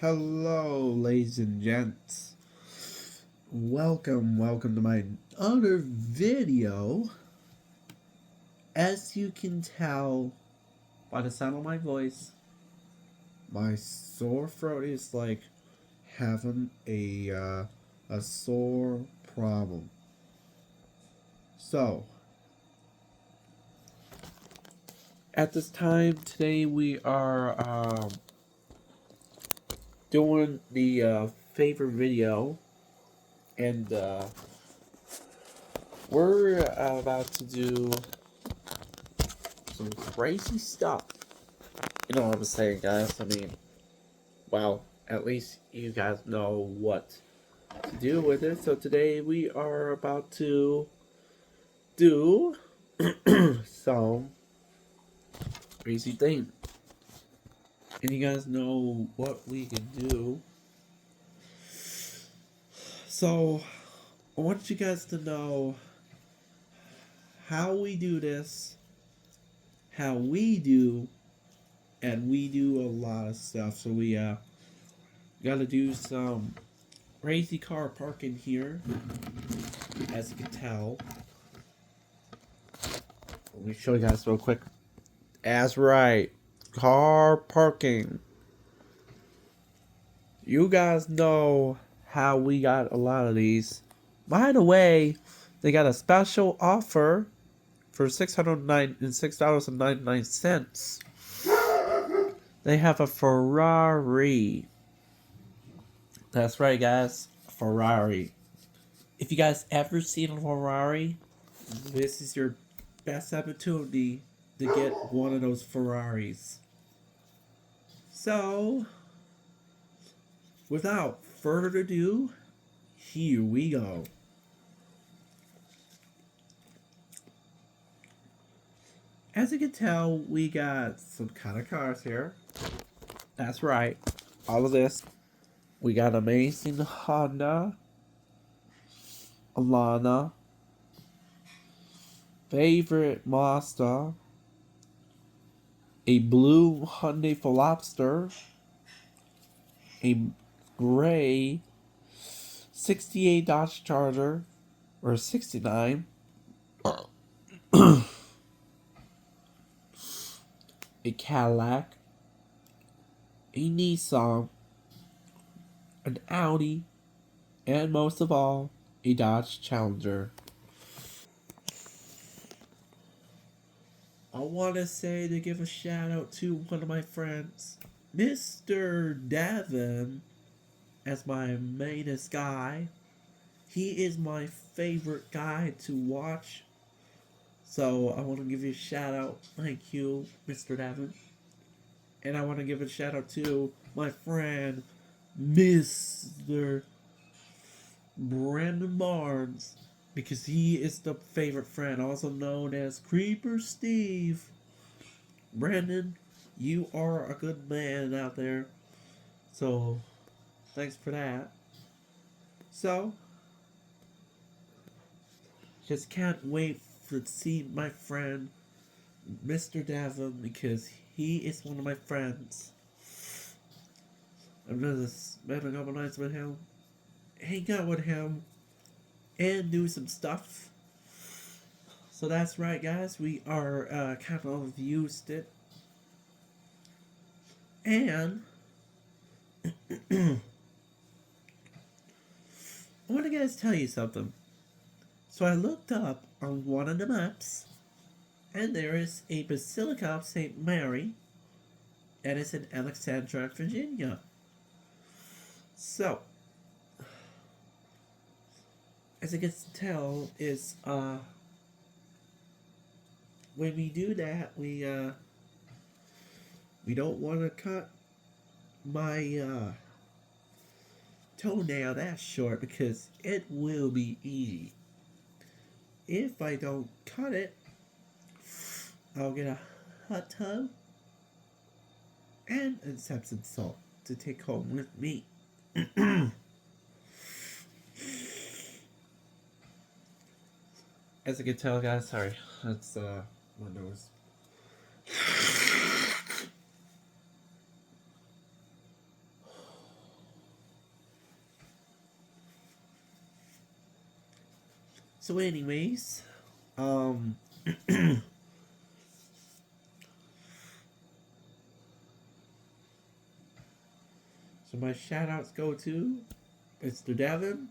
Hello, ladies and gents. Welcome to my other video. As you can tell by the sound of my voice, my sore throat is like having a sore problem. So, at this time today, we are doing the favorite video, and we're about to do some crazy stuff. You know what I'm saying, guys? I mean, well, at least you guys know what to do with it. So today we are about to do some crazy thing. And you guys know what we can do. So I want you guys to know how we do this, how we do, and we do a lot of stuff. So we gotta do some crazy car parking here, as you can tell. Let me show you guys real quick. That's right, car parking. You guys know how we got a lot of these. By the way, they got a special offer for $606.99. They have a Ferrari. That's right, guys, Ferrari. If you guys ever seen a Ferrari, this is your best opportunity to get one of those Ferraris. So, without further ado, here we go. As you can tell, we got some kind of cars here. That's right, all of this. We got amazing Honda, Alana, favorite Mazda, a blue Hyundai Veloster, a gray 68 Dodge Charger, or 69, a Cadillac, a Nissan, an Audi, and most of all, a Dodge Challenger. I want to give a shout out to one of my friends, Mr. Davin, as my mainest guy. He is my favorite guy to watch. So I want to give you a shout out. Thank you, Mr. Davin. And I want to give a shout out to my friend, Mr. Brandon Barnes, because he is the favorite friend, also known as Creeper Steve. Brandon, you are a good man out there. So, thanks for that. So, just can't wait to see my friend, Mr. Davin, because he is one of my friends. I'm gonna spend a couple nights with him, hang out with him, and do some stuff. So that's right, guys. We are kind of used it. And I want to guys tell you something. So I looked up on one of the maps, and there is a Basilica of St. Mary, and it's in Alexandria, Virginia. So, as you can tell, is when we do that, we don't want to cut my toenail that short because it will be easy. If I don't cut it, I'll get a hot tub and Epsom salt to take home with me. As you can tell, guys, sorry, that's my nose. So anyways, so my shout outs go to Mr. Devin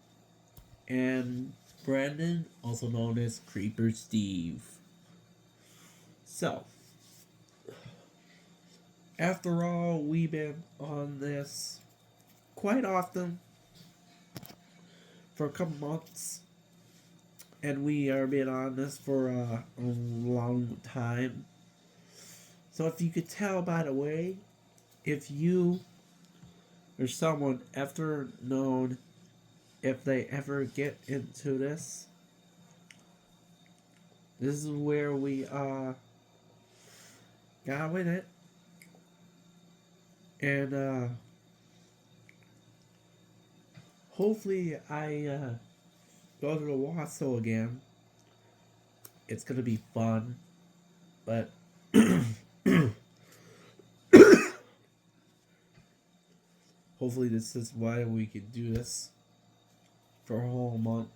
and Brandon, also known as Creeper Steve. So, after all, we've been on this quite often for a couple months, and we are been on this for a long time. So if you could tell by the way, if you or someone ever known if they ever get into this, this is where we got with it. And hopefully I go to the Wasso again. It's gonna be fun, but hopefully this is why we can do this for a whole month.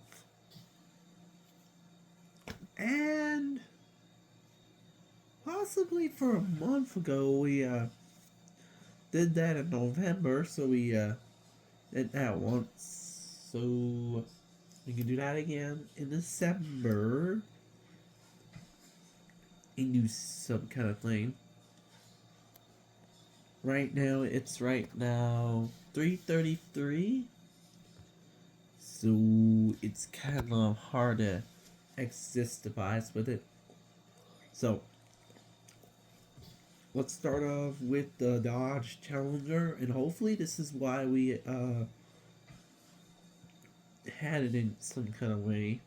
And possibly for a month ago we did that in November, so we did that once. So we can do that again in December. And do some kind of thing. Right now it's 3:33. So it's kind of hard to exist with it. So let's start off with the Dodge Challenger, and hopefully this is why we had it in some kind of way.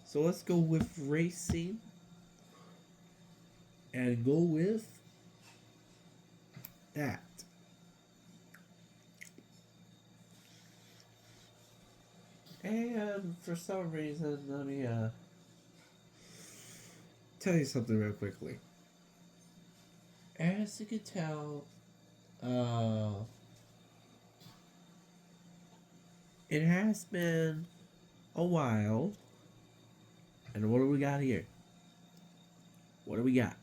So let's go with racing and go with that. And for some reason, let me tell you something real quickly. As you can tell, it has been a while. And what do we got here? What do we got?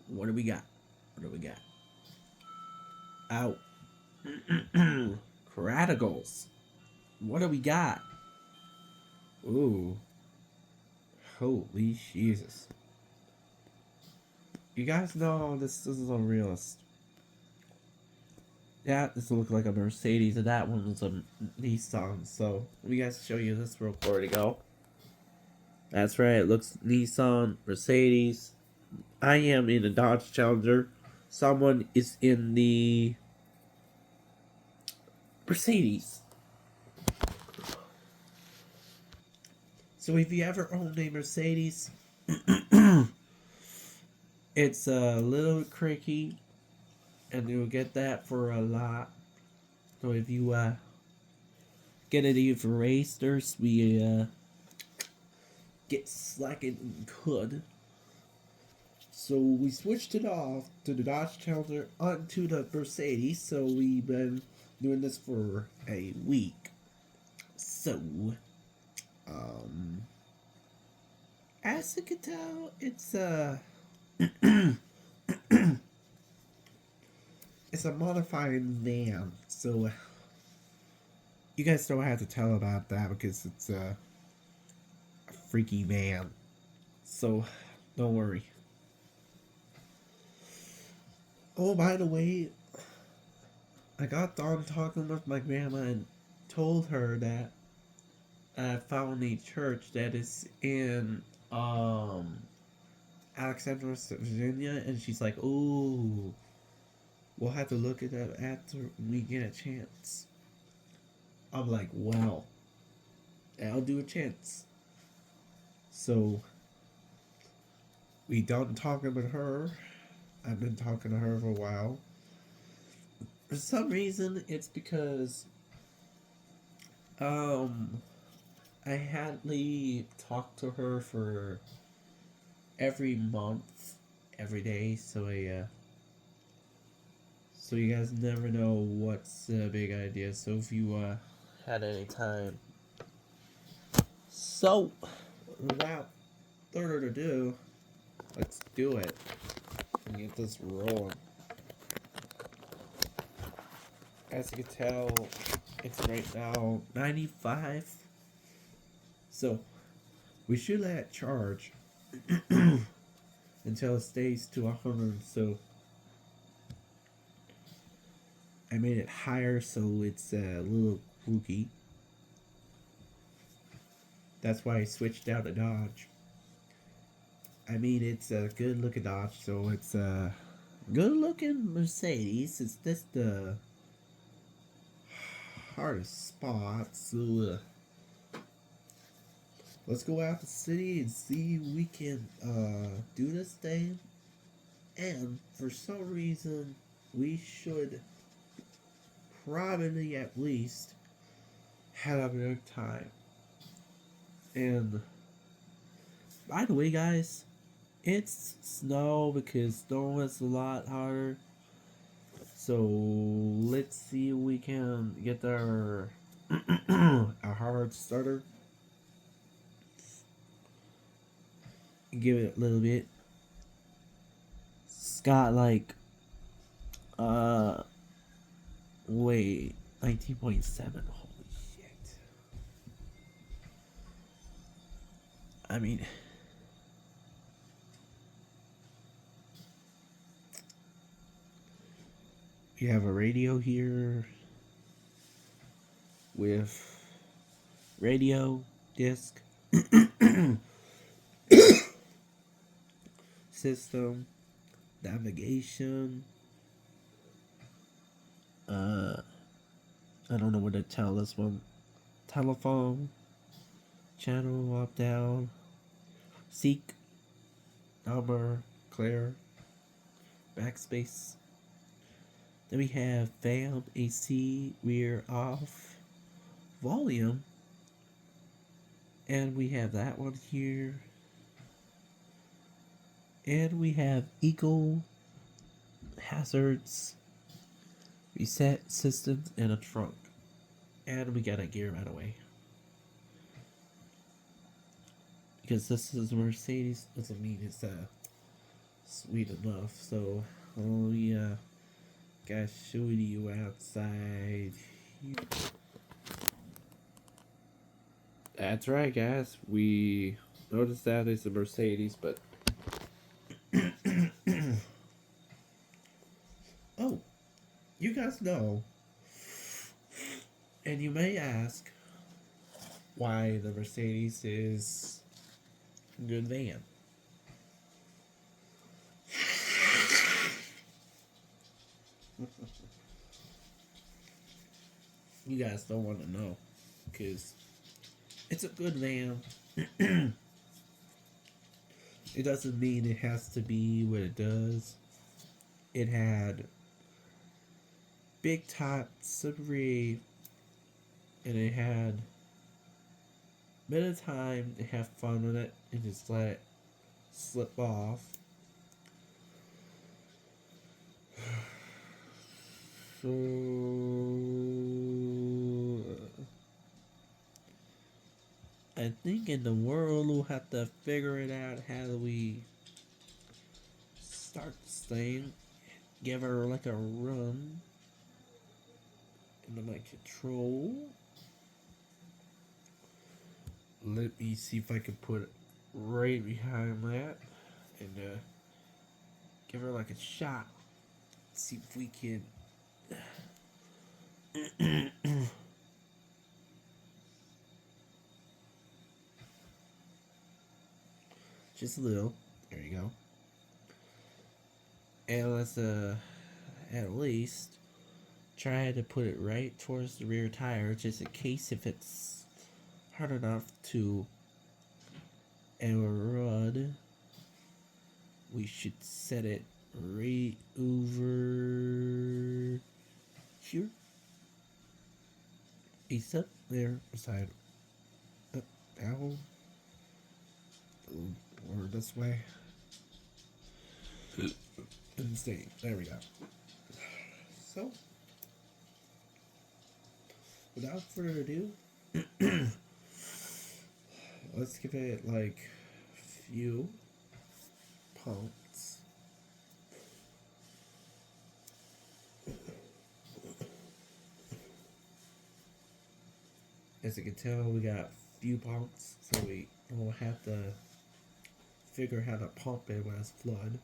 What do we got? What do we got? Out. Cratigals. What do we got? Ooh. Holy Jesus. You guys know this is unrealist. Yeah, this will look like a Mercedes, and that one was a Nissan. So, let me guys show you this real quick to go. That's right, it looks Nissan, Mercedes. I am in a Dodge Challenger. Someone is in the Mercedes. So if you ever own a Mercedes, it's a little creaky, and you'll get that for a lot. So if you get it for racers, we get slacking and could. So we switched it off to the Dodge Challenger onto the Mercedes. So we've been doing this for a week. So, as you can tell, it's it's a modified van. So you guys don't have to tell about that because it's a freaky van. So don't worry. Oh, by the way, I got done talking with my grandma and told her that I found a church that is in Alexandria, Virginia, and she's like, "Ooh, we'll have to look at that after we get a chance." I'm like, "Well, I'll do a chance." So we done talking with her. I've been talking to her for a while. For some reason, it's because I hadn't talked to her for every month, every day, so so you guys never know what's the big idea. So if you had any time So, without further ado, let's do it and get this rolling. As you can tell, it's right now 95. So, we should let it charge until it stays to 100. So, I made it higher so it's a little wookie. That's why I switched out a Dodge. I mean, it's a good looking Dodge, so it's a good looking Mercedes. It's just the hardest spot. So let's go out the city and see if we can do this thing. And for some reason, we should probably at least have a good time. And by the way, guys, it's snow because snow is a lot harder. So let's see if we can get our a hard starter. Give it a little bit. It's got like wait, 19.7. Holy shit. I mean, we have a radio here with radio disc system, navigation. I don't know what to tell this one. Telephone, channel up down, seek, number, clear, backspace. Then we have fan, AC, rear off, volume, and we have that one here. And we have eco, hazards, reset systems, and a trunk. And we got a gear right away. Because this is a Mercedes doesn't mean it's sweet enough. So we gotta show you outside. That's right, guys. We noticed that it's a Mercedes, but oh, you guys know, and you may ask why the Mercedes is a good van. You guys don't want to know because it's a good van. It doesn't mean it has to be what it does. It had big top slippery, and it had a bit of time to have fun with it and just let it slip off. So I think in the world we'll have to figure it out. How do we start this thing? Give her like a run into my control. Let me see if I can put it right behind that and give her like a shot. See if we can. Just a little. There you go. And let's at least try to put it right towards the rear tire, just in case if it's hard enough to run. We should set it right over here. East up there, beside up, down, or this way. And stay. There we go. So, without further ado, let's give it like few pumps. As you can tell, we got few pumps, so we don't have to figure how to pump it when it's flood.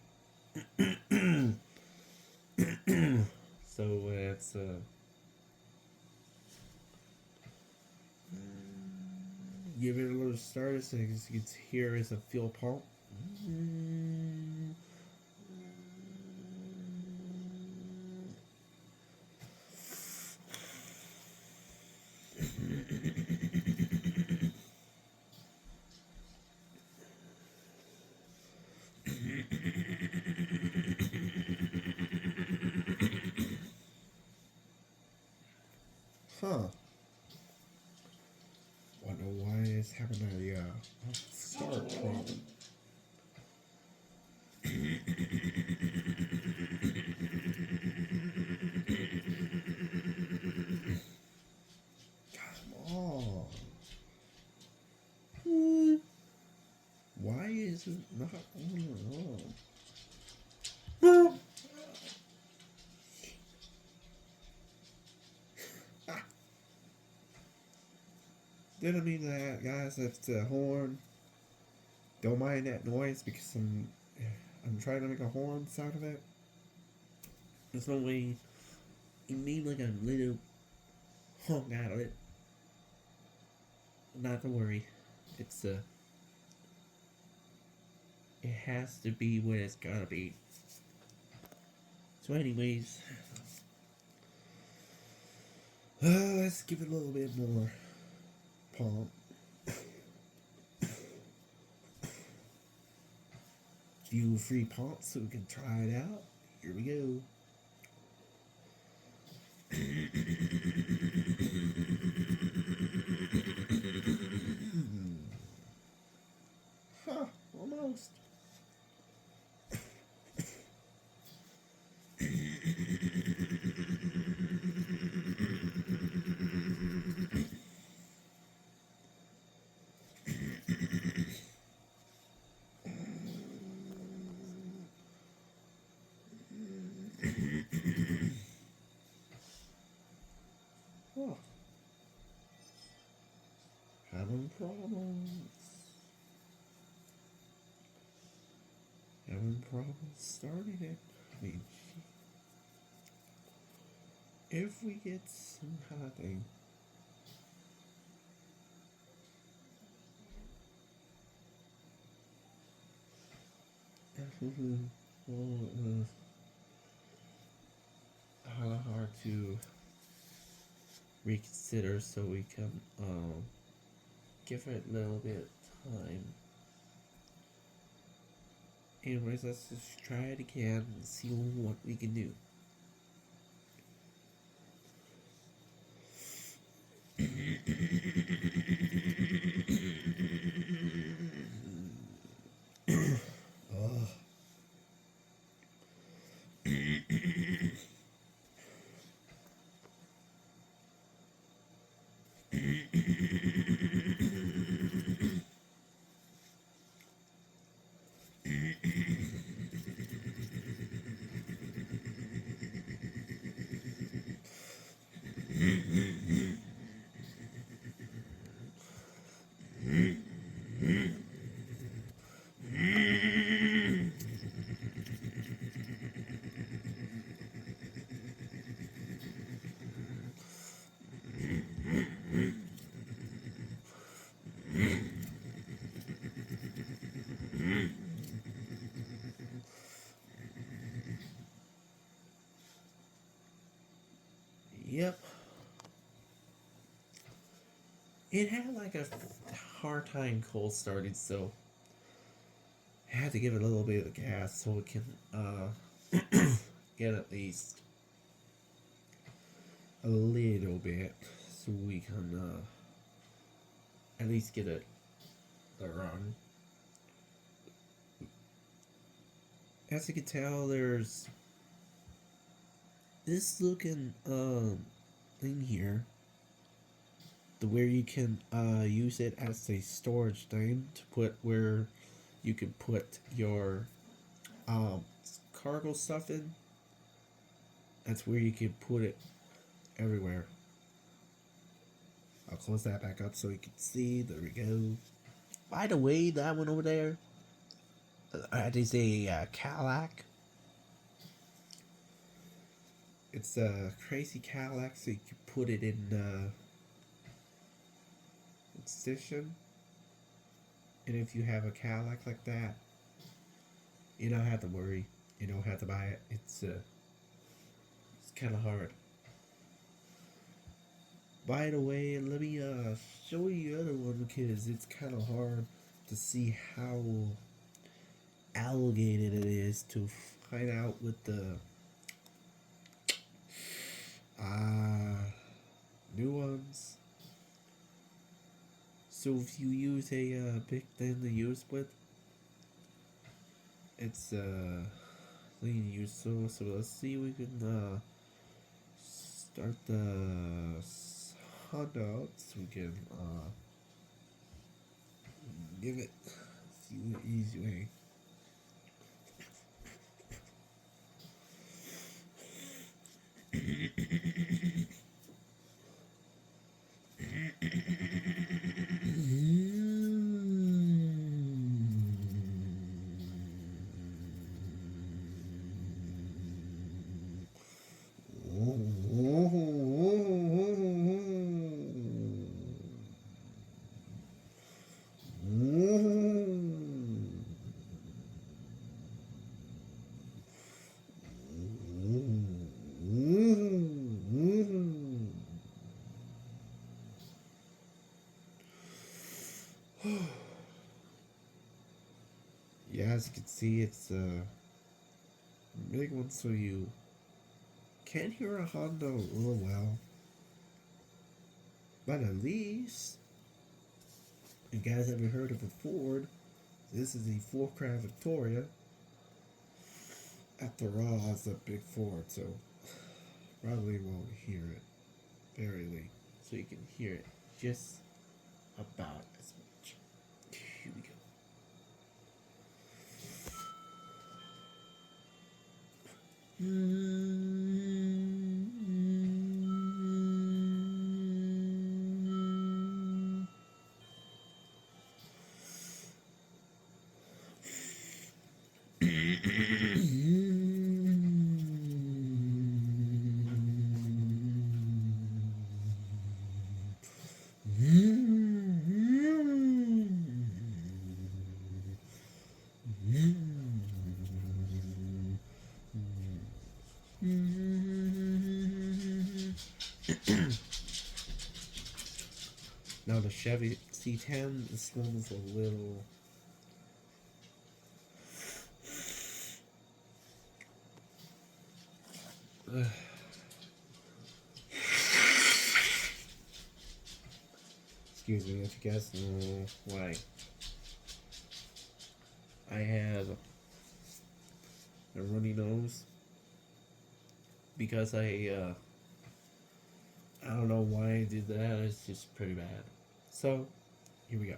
So it's give it a little start. So as you can hear, is a fuel pump. Huh. Wonder why it's having a start problem. Come on. Why is it not on? Didn't mean that, guys. If it's a horn, don't mind that noise because I'm trying to make a horn sound of it. There's no way you need like a little honk out of it. Not to worry. It's it has to be what it's gotta be. So anyways, let's give it a little bit more pump. Few free pumps so we can try it out. Here we go. Huh, almost. Oh, having problems. Having problems starting it. I mean, if we get some kind of thing. Well, kind of hard to reconsider, so we can give it a little bit of time. Anyways, let's just try it again and see what we can do. Oh. Yep. It had like a hard time cold starting, so I had to give it a little bit of gas so it can get at least a little bit, so we can at least get it the run. As you can tell, there's this looking thing here. where you can use it as a storage thing to put where you can put your um, cargo stuff in. That's where you can put it everywhere. I'll close that back up so you can see. There we go. By the way, that one over there, that is a Cadillac. It's a crazy Cadillac, so you can put it in station. And if you have a Cadillac like that, you don't have to worry. You don't have to buy it. It's kind of hard. By the way, let me show you the other one because it's kind of hard to see how allocated it is to find out with the new ones. So if you use a big thing to use with, it's thing to use. So let's see if we can start the Honda out so we can give it the easy way. Yeah, as you can see, it's a big one, so you can't hear a Honda real well. But at least, you guys ever heard of a Ford? This is a Ford Crown Victoria. After all, it's a big Ford, so probably won't hear it barely. So you can hear it just about as much. Here we go. Now the Chevy C10, this one is a little. Excuse me if you guys know why I have a runny nose. Because I don't know why I did that, it's just pretty bad. So, here we go.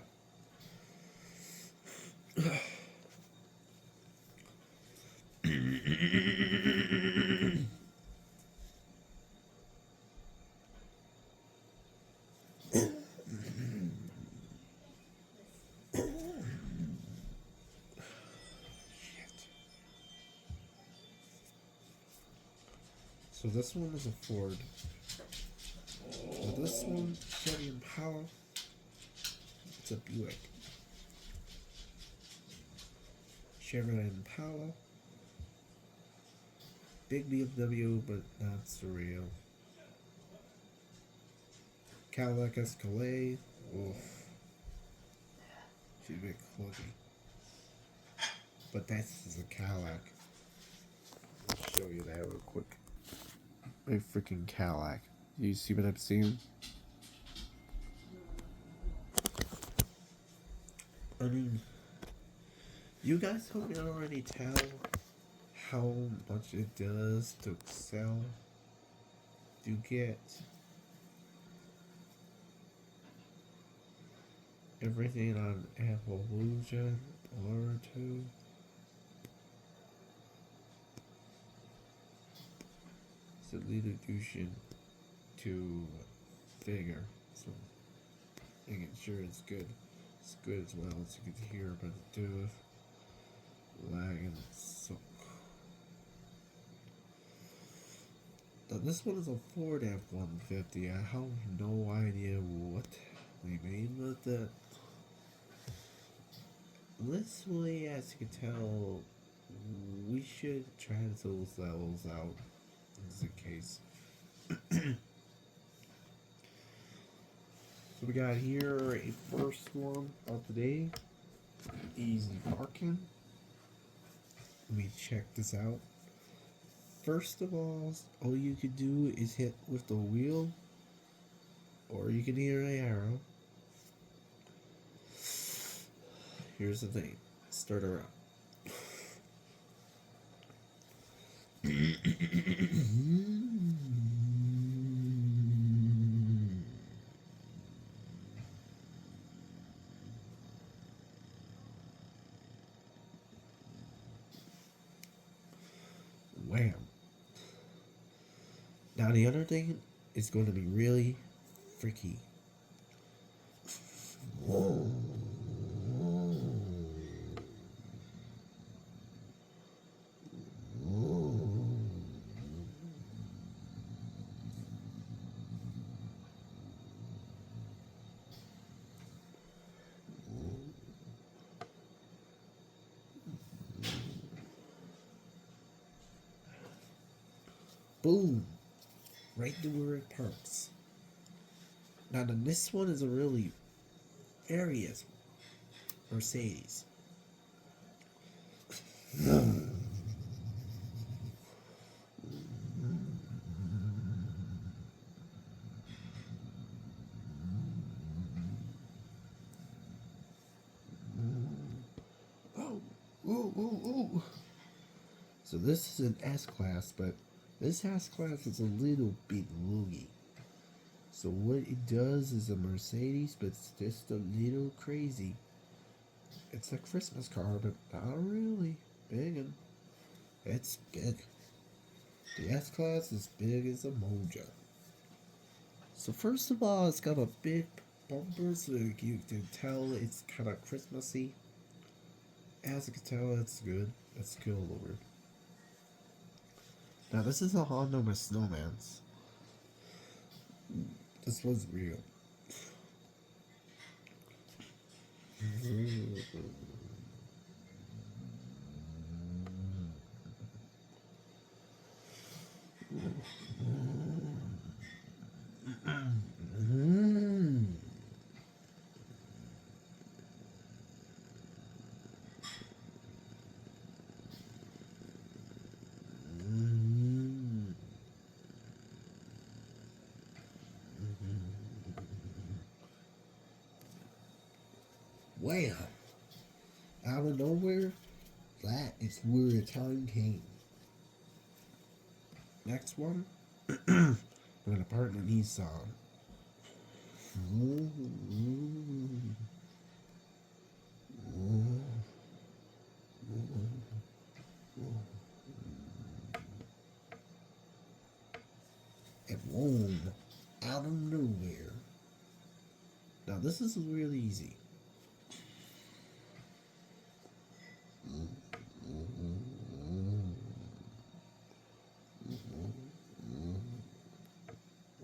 So this one is a Ford. So this one, Chevy Impala, it's a Buick. Chevrolet Impala, big BMW, but not surreal. Cadillac Escalade, oof, she's a bit clunky. But that's a Cadillac. I'll show you that real quick. A freaking Cadillac. You see what I'm seeing? I mean, you guys hope you already tell how much it does to sell, to get everything on Appalooja or two. It's a little douching to figure. So making sure it's good. It's good as well as you can hear, but it do lag and suck. Now this one is a Ford F-150. I have no idea what we mean with that. This way, as you can tell, we should try those levels out just in case. So we got here a first one of the day. Easy parking. Let me check this out. First of all you could do is hit with the wheel, or you can hear an arrow. Here's the thing. Start her up. Wham. Now the other thing is going to be really freaky. Whoa. Boom. Right to where it parks. Now this one is a really various Mercedes. Oh, ooh, ooh, ooh. So this is an S-Class, but this S-Class is a little bit loogy. So what it does is a Mercedes, but it's just a little crazy. It's a Christmas car, but not really big. And it's big. The S-Class is big as a mojo. So first of all, it's got a big bumper, so you can tell it's kind of Christmassy. As you can tell, it's good. It's cool over. Now this is a Honda with snowmans. This one's real. Wow. Out of nowhere, that is where the time came. Next one, we're gonna partner Nissan. And boom, out of nowhere. Now this is really easy.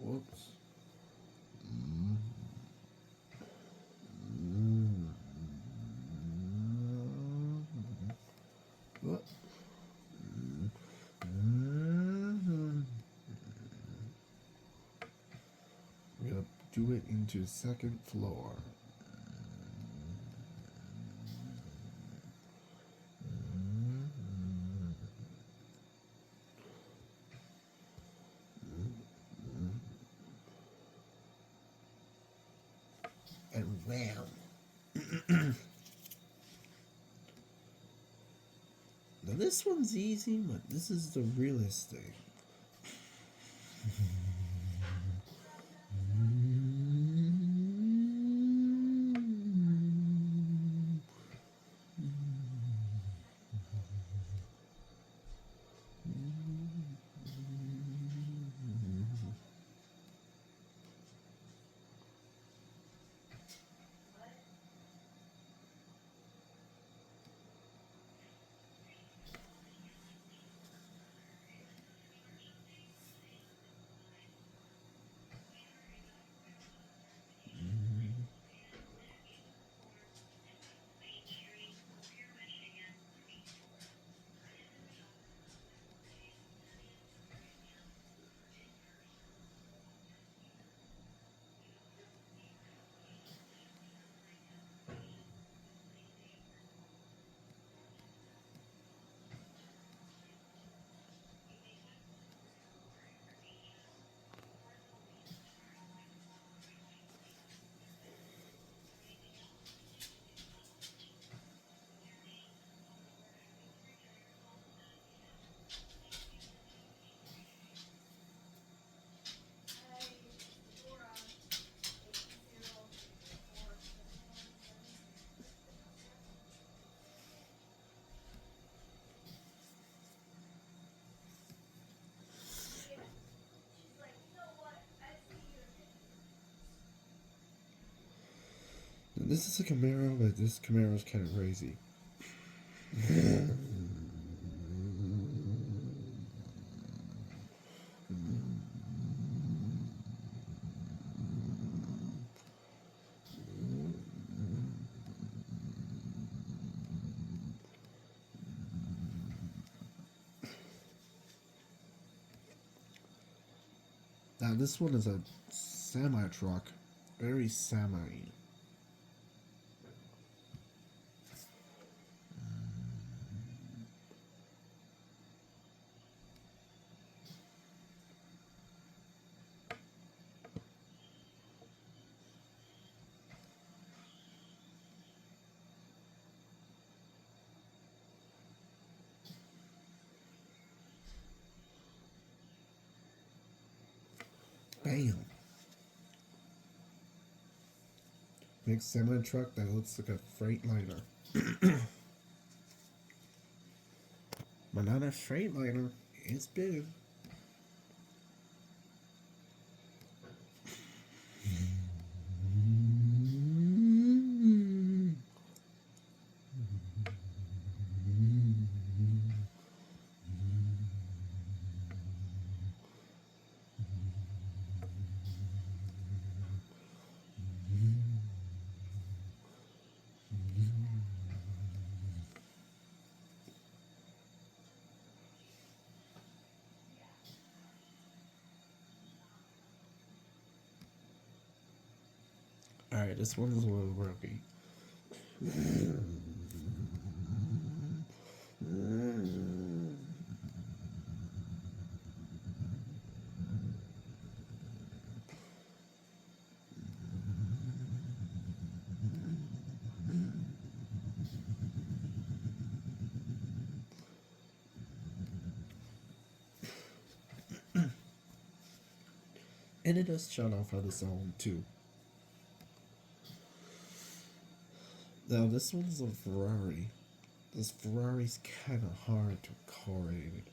Whoops. What? We're gonna do it into the second floor. And wham. Now this one's easy, but this is the realest thing. This is a Camaro, but this Camaro is kind of crazy. Now this one is a semi truck, very semi. Bam. Big semi truck that looks like a Freightliner. But not a Freightliner. It's big. Alright, this one's a little ropey. And it does shut off on its own too. Now this one's a Ferrari. This Ferrari's kind of hard to correlate.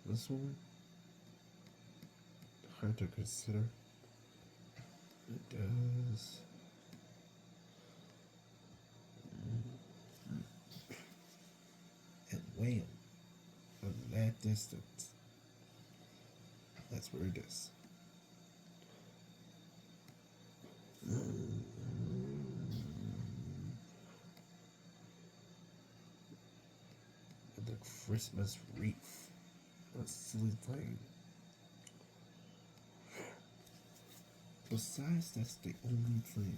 This one, hard to consider. It does. And wham, from that distance. That's where it is. And the Christmas wreath. That's silly thing. Besides, that's the only thing.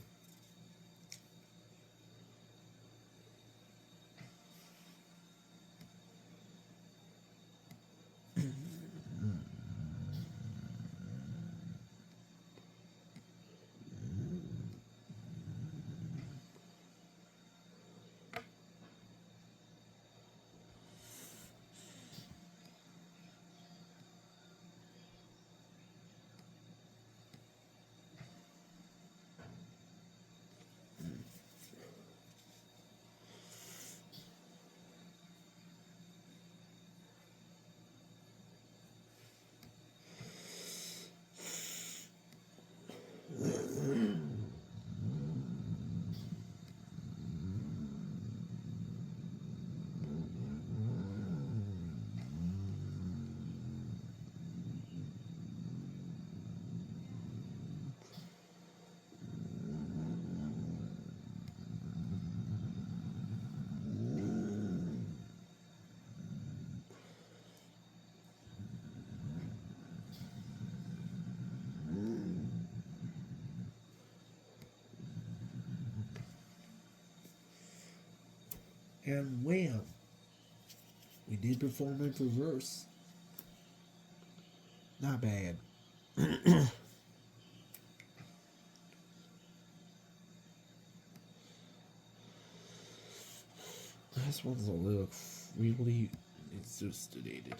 And wham! We did perform in reverse. Not bad. This one's a little really exaggerated.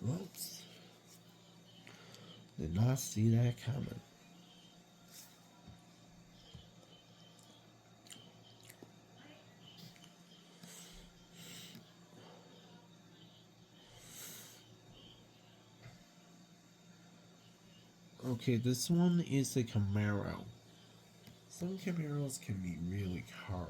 Whoops. Did not see that coming. Okay, this one is a Camaro. Some Camaros can be really hard.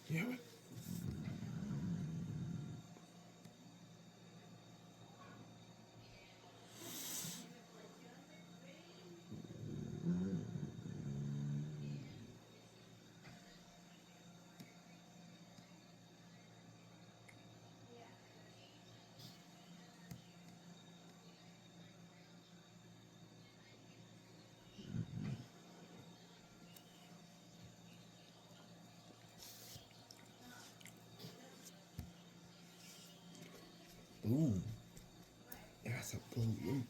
Yeah. Boom. That's a balloon.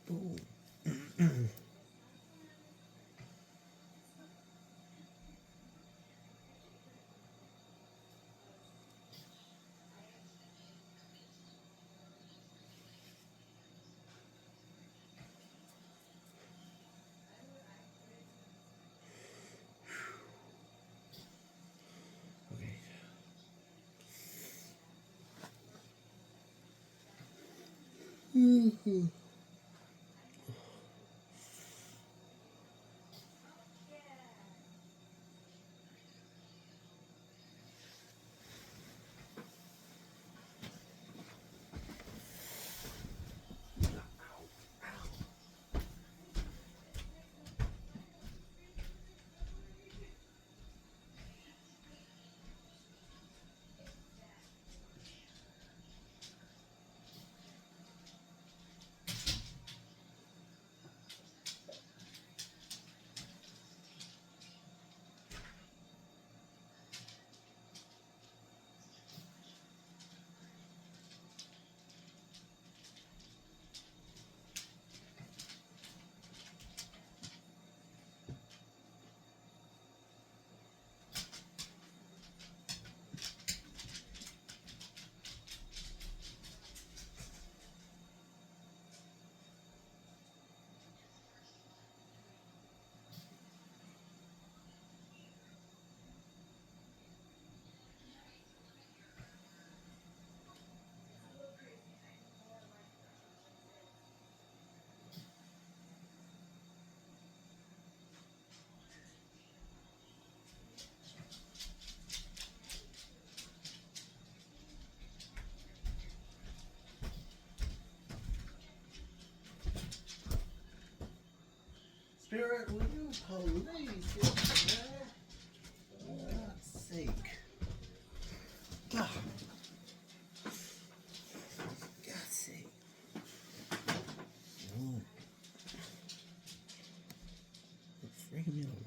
Boom. Okay. Spirit, will you please get there? For God's sake. God. For God's sake. Oh. Free me alone.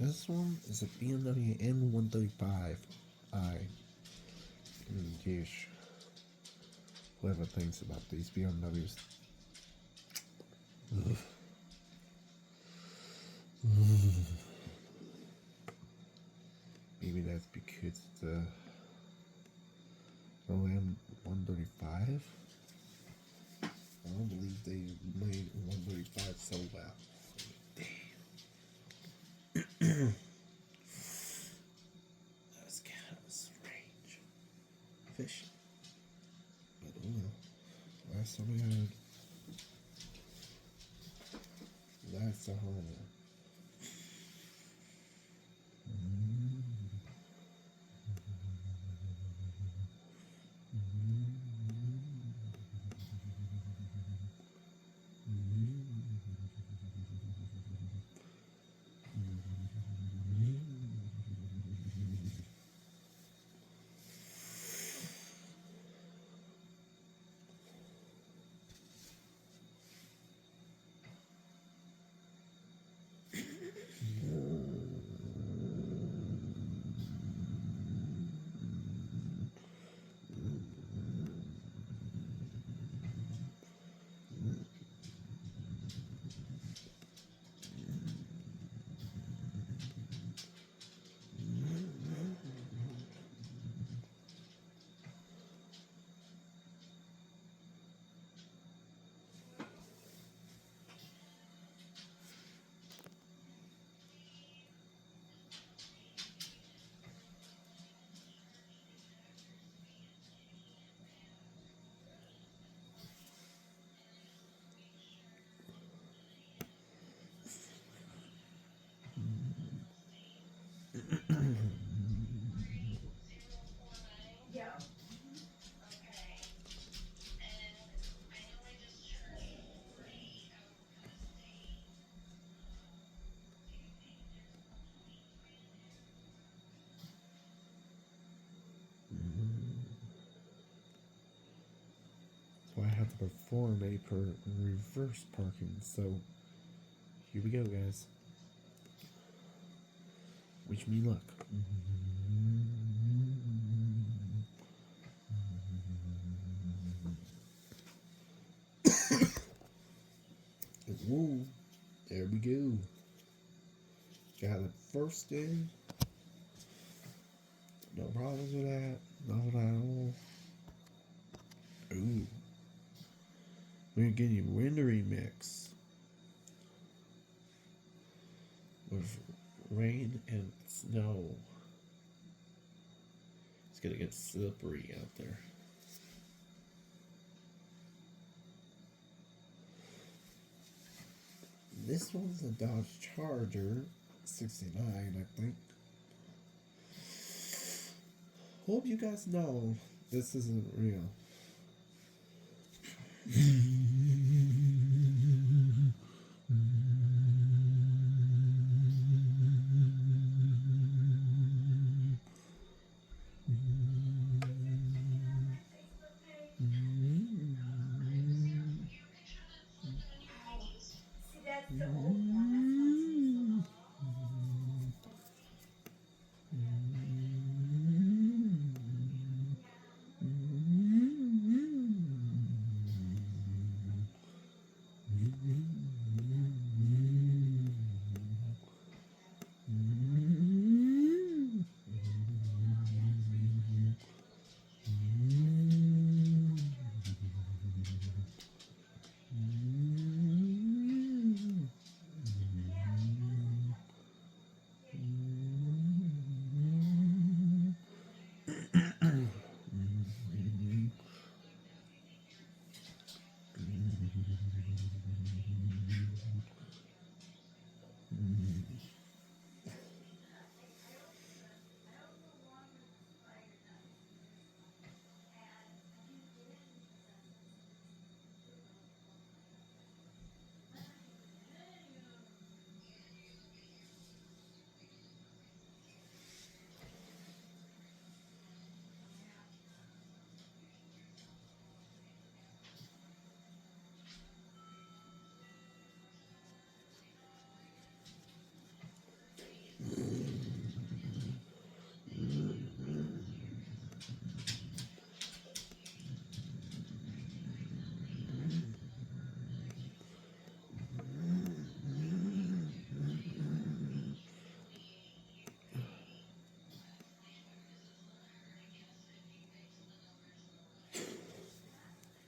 This one is a BMW N135i. Yeesh. Whoever thinks about these BMWs. Ugh. Maybe that's because the OM135. I don't believe they made 135 so well. That's kind of strange. Fish. But oh well. Last time I heard. That's the whole. So I have to perform a reverse parking. So here we go, guys. Wish me luck. Woo! There we go. Got it first in. No problems with that. Not at all. Ooh. We're getting rendering mix with rain and snow. It's gonna get slippery out there. This one's a Dodge Charger 69, I think. Hope you guys know this isn't real.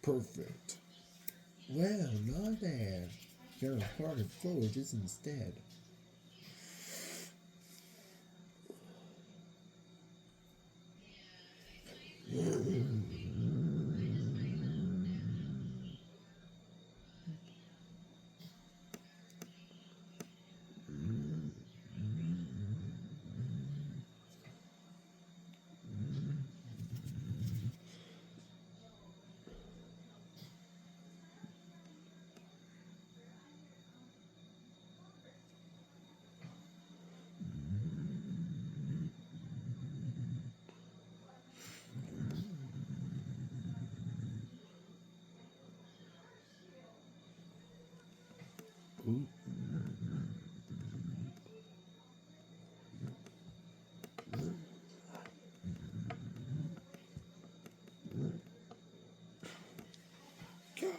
Perfect. Well, not bad. Got a harder foliages instead. Ooh. God.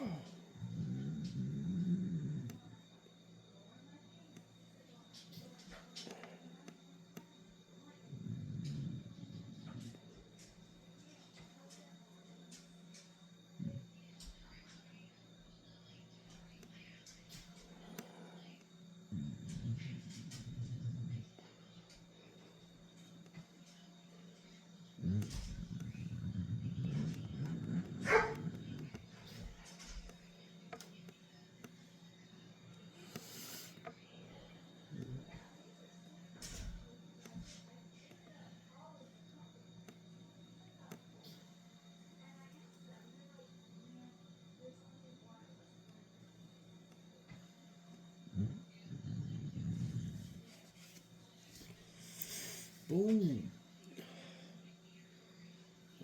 Boom.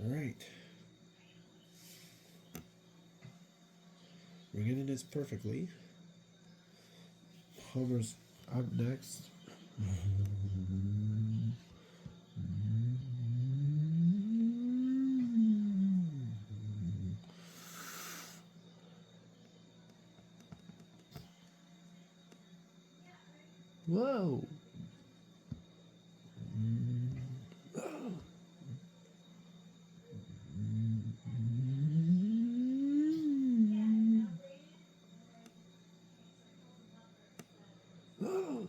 All right. We're getting this perfectly. Homer's up next. Whoa. Oh,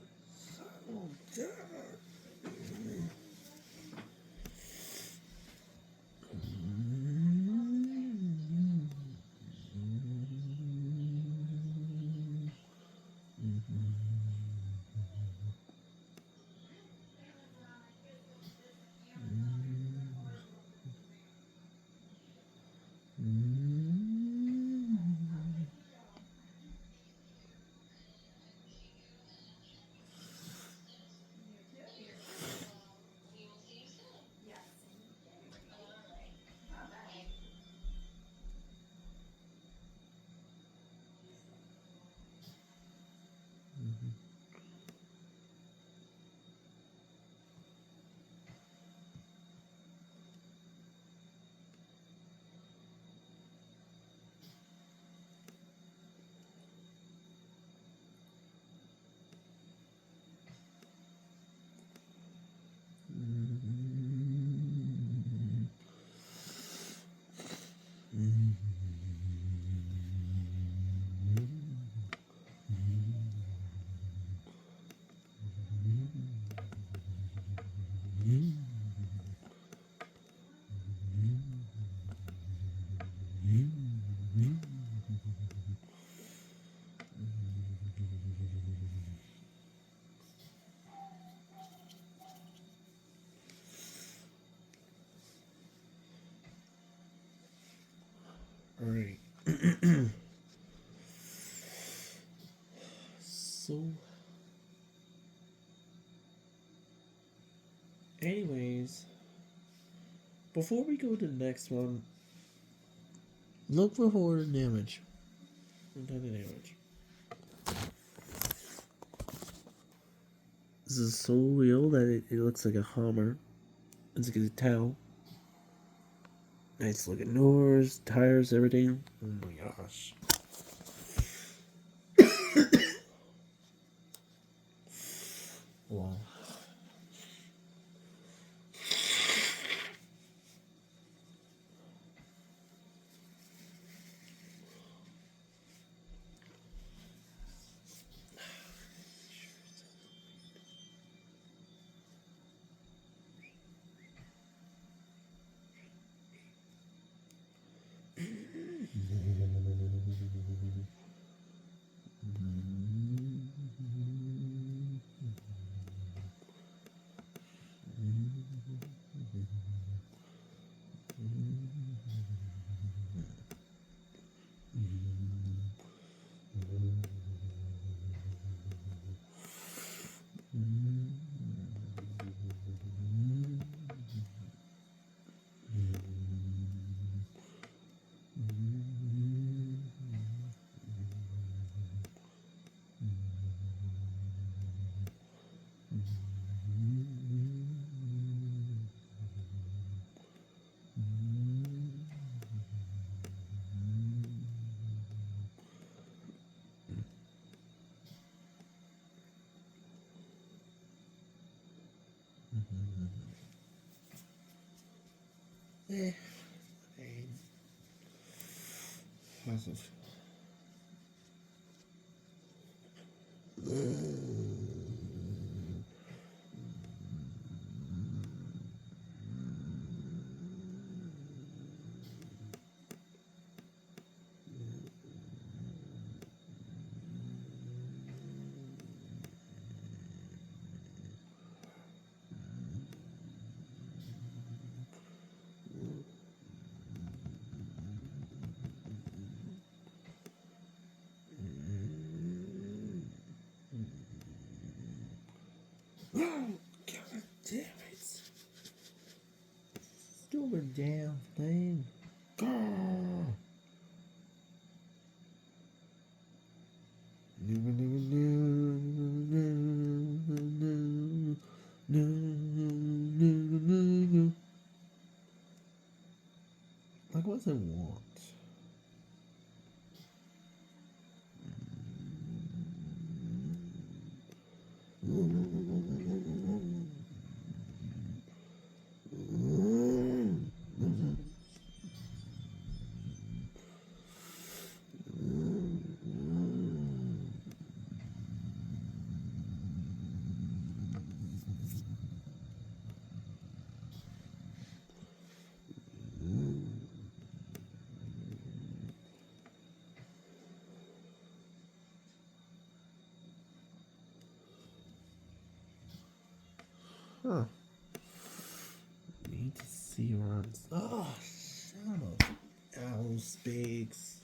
all right. So, anyways, before we go to the next one, look for horror damage. This is so real that it looks like a Hummer. As you can tell. Nice looking doors, tires, everything. Oh my gosh. Wow. Eh, hey. How's it God damn it. Stupid damn thing. God. Like, what's it want? Huh. Need to see runs. Oh, son of owl speaks.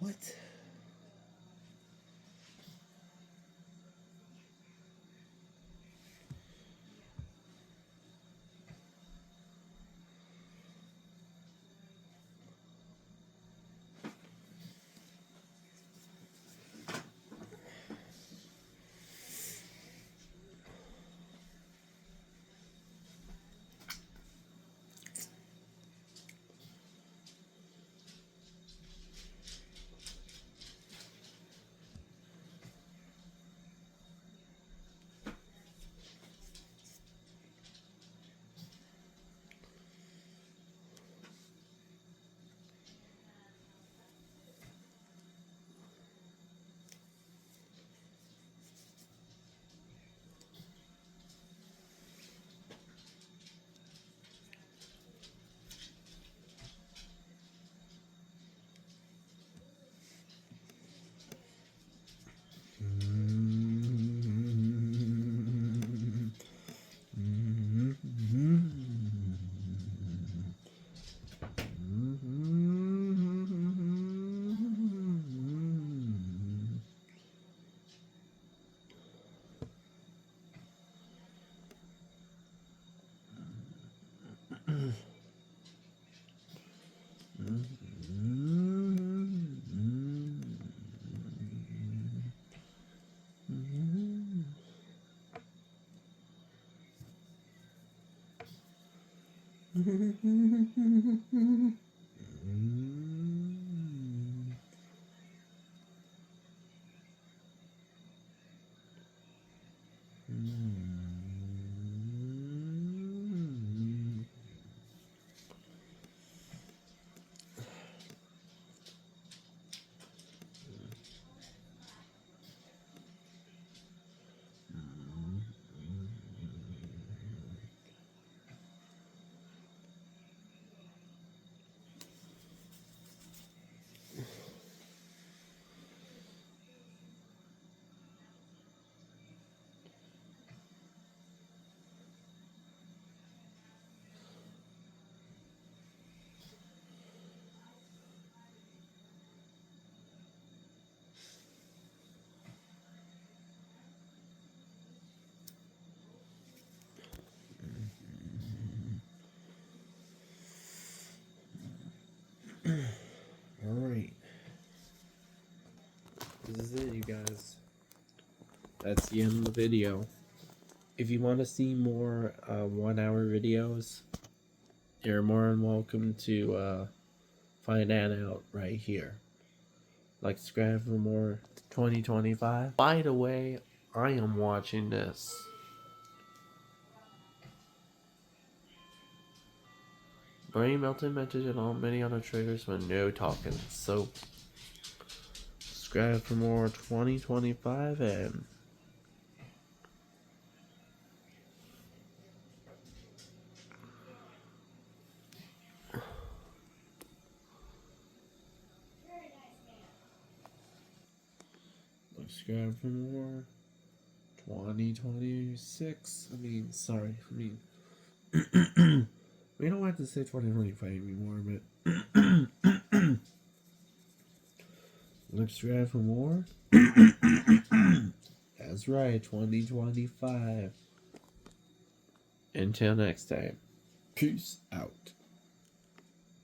What? Alright. This is it, you guys. That's the end of the video. If you want to see more 1 hour videos, you're more than welcome to find that out right here. Like, subscribe for more 2025. By the way, I am watching this. Brain melted message and all many other triggers with no talking. So, subscribe for more 2025 and subscribe for more 2026. We don't have to say 2025 anymore, but subscribe for more. That's right, 2025. Until next time, peace out.